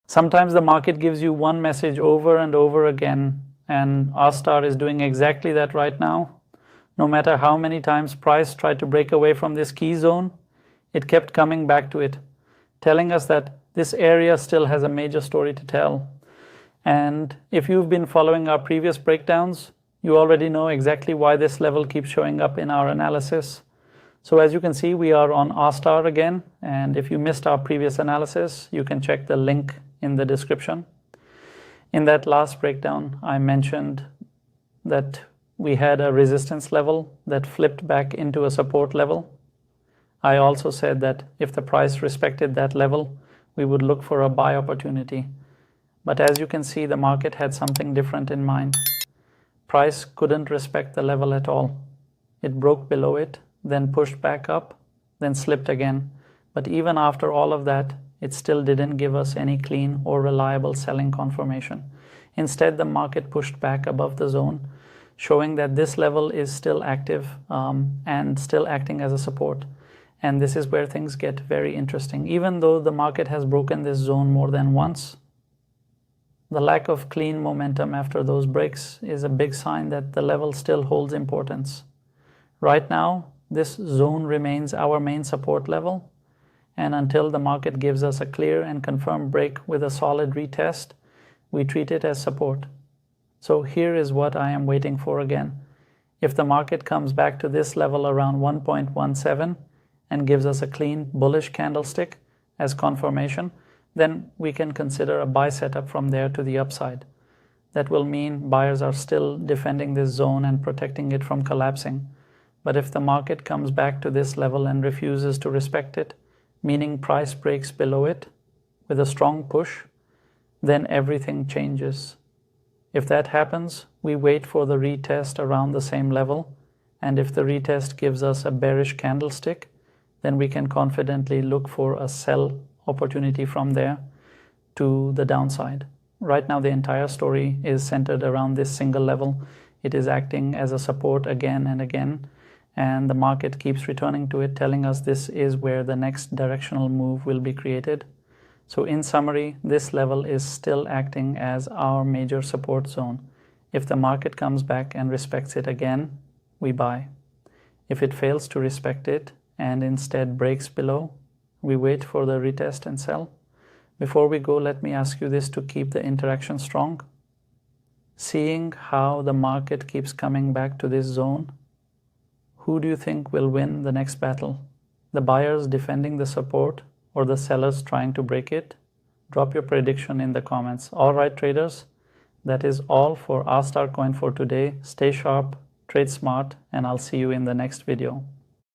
Sometimes the market gives you one message over and over again, and Aster is doing exactly that right now. No matter how many times price tried to break away from this key zone, it kept coming back to it, telling us that this area still has a major story to tell. And if you've been following our previous breakdowns, you already know exactly why this level keeps showing up in our analysis. So as you can see, we are on Aster again, and if you missed our previous analysis, you can check the link in the description. In that last breakdown, I mentioned that we had a resistance level that flipped back into a support level. I also said that if the price respected that level, we would look for a buy opportunity. But as you can see, the market had something different in mind. Price couldn't respect the level at all. It broke below it, then pushed back up, then slipped again. But even after all of that, it still didn't give us any clean or reliable selling confirmation. Instead, the market pushed back above the zone, showing that this level is still active and still acting as a support. And this is where things get very interesting. Even though the market has broken this zone more than once, the lack of clean momentum after those breaks is a big sign that the level still holds importance. Right now, this zone remains our main support level, and until the market gives us a clear and confirmed break with a solid retest, we treat it as support. So here is what I am waiting for again. If the market comes back to this level around 1.17 and gives us a clean bullish candlestick as confirmation, then we can consider a buy setup from there to the upside. That will mean buyers are still defending this zone and protecting it from collapsing. But if the market comes back to this level and refuses to respect it, meaning price breaks below it with a strong push, then everything changes. If that happens, we wait for the retest around the same level, and if the retest gives us a bearish candlestick, then we can confidently look for a sell opportunity from there to the downside. Right now, the entire story is centered around this single level. It is acting as a support again and again, and the market keeps returning to it, telling us this is where the next directional move will be created. So in summary, this level is still acting as our major support zone. If the market comes back and respects it again, we buy. If it fails to respect it and instead breaks below, we wait for the retest and sell. Before we go, let me ask you this to keep the interaction strong. Seeing how the market keeps coming back to this zone, who do you think will win the next battle? The buyers defending the support or the sellers trying to break it? Drop your prediction in the comments. All right, traders, that is all for Aster Coin for today. Stay sharp, trade smart, and I'll see you in the next video.